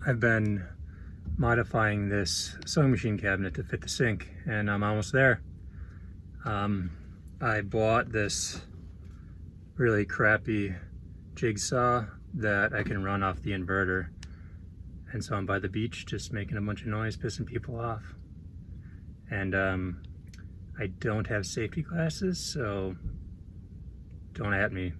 I've been modifying this sewing machine cabinet to fit the sink, and I'm almost there. I bought this really crappy jigsaw that I can run off the inverter, and so I'm by the beach just making a bunch of noise, pissing people off. And I don't have safety glasses, so don't at me.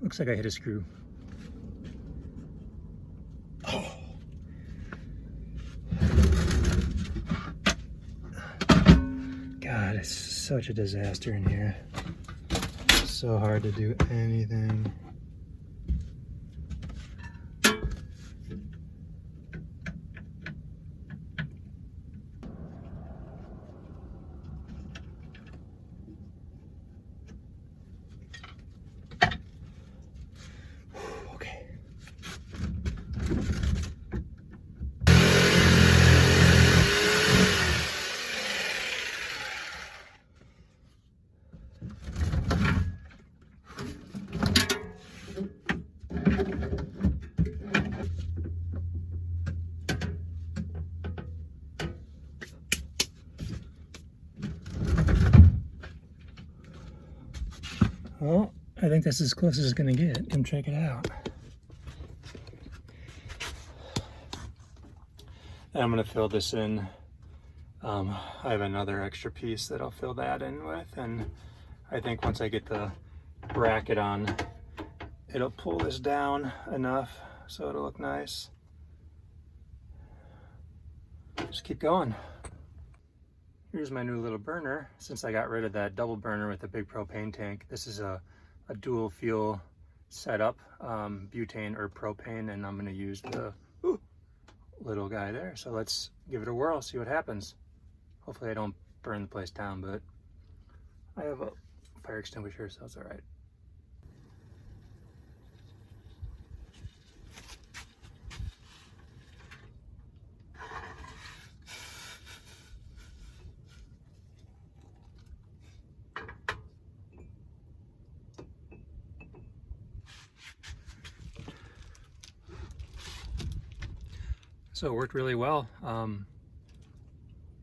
Looks like I hit a screw. Oh. God, it's such a disaster in here. It's so hard to do anything. Well, I think that's as close as it's gonna get. Come check it out. I'm gonna fill this in. I have another extra piece that I'll fill that in with, and I think once I get the bracket on, it'll pull this down enough so it'll look nice. Just keep going. Here's my new little burner. Since I got rid of that double burner with the big propane tank, this is a dual fuel setup, butane or propane, and I'm gonna use the little guy there. So let's give it a whirl, see what happens. Hopefully I don't burn the place down, but I have a fire extinguisher, so it's all right. So it worked really well.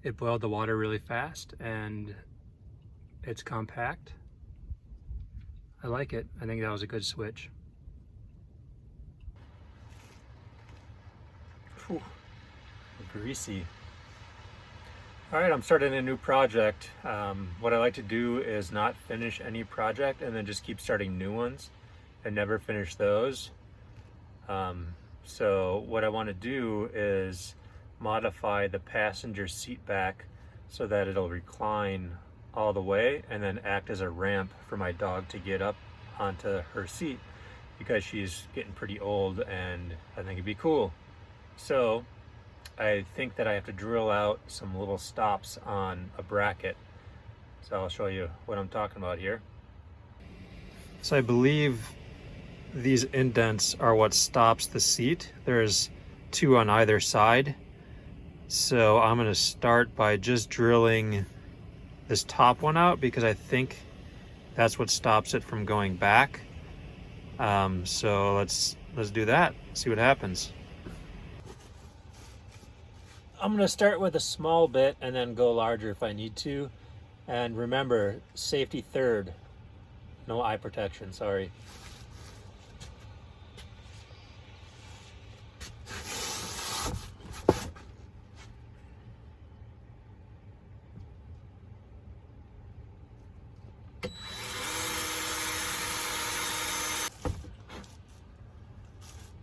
It boiled the water really fast and it's compact. I like it. I think that was a good switch. Whew. Greasy. All right, I'm starting a new project. What I like to do is not finish any project and then just keep starting new ones and never finish those. So what I want to do is modify the passenger seat back so that it'll recline all the way and then act as a ramp for my dog to get up onto her seat, because she's getting pretty old and I think it'd be cool. So I think that I have to drill out some little stops on a bracket. So I'll show you what I'm talking about here. So I believe these indents are what stops the seat. There's two on either side. So I'm gonna start by just drilling this top one out because I think that's what stops it from going back. So let's do that, see what happens. I'm gonna start with a small bit and then go larger if I need to. And remember, safety third. No eye protection, sorry.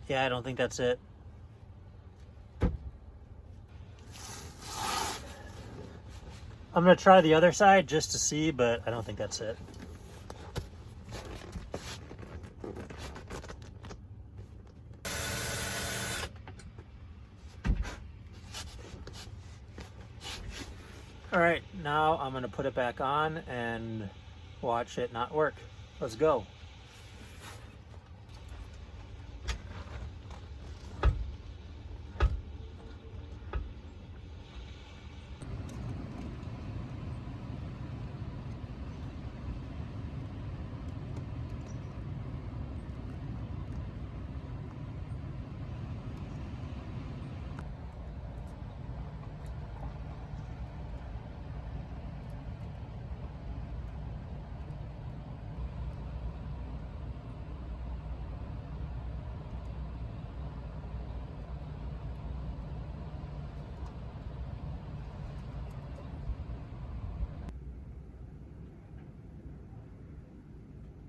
Yeah, I don't think that's it. I'm gonna try the other side just to see, but I don't think that's it. All right, now I'm gonna put it back on and watch it not work. Let's go.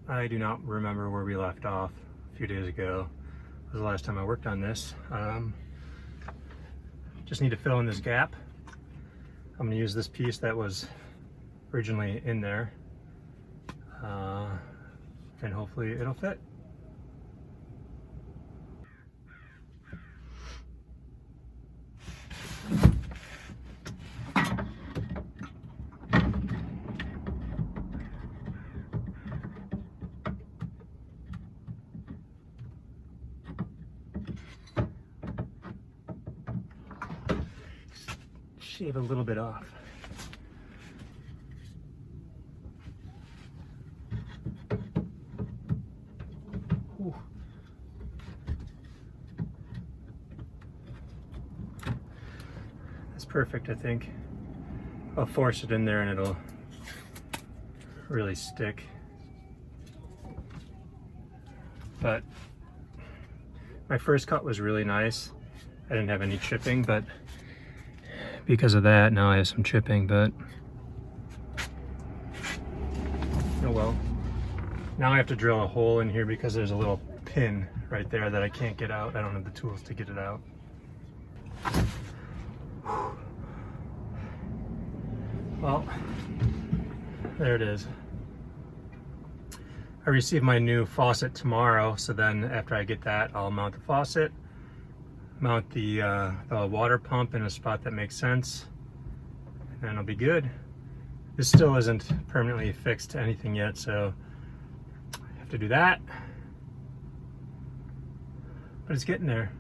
I do not remember where we left off a few days ago. It was the last time I worked on this. Just need to fill in this gap. I'm gonna use this piece that was originally in there, and hopefully it'll fit. Shave a little bit off. Ooh. That's perfect, I think. I'll force it in there and it'll really stick. But my first cut was really nice. I didn't have any chipping, but because of that, now I have some chipping, but oh well. Now I have to drill a hole in here because there's a little pin right there that I can't get out. I don't have the tools to get it out. Well, there it is. I received my new faucet tomorrow, so then after I get that, I'll mount the faucet, mount the water pump in a spot that makes sense, and then I'll be good. This still isn't permanently fixed to anything yet, so I have to do that, but it's getting there.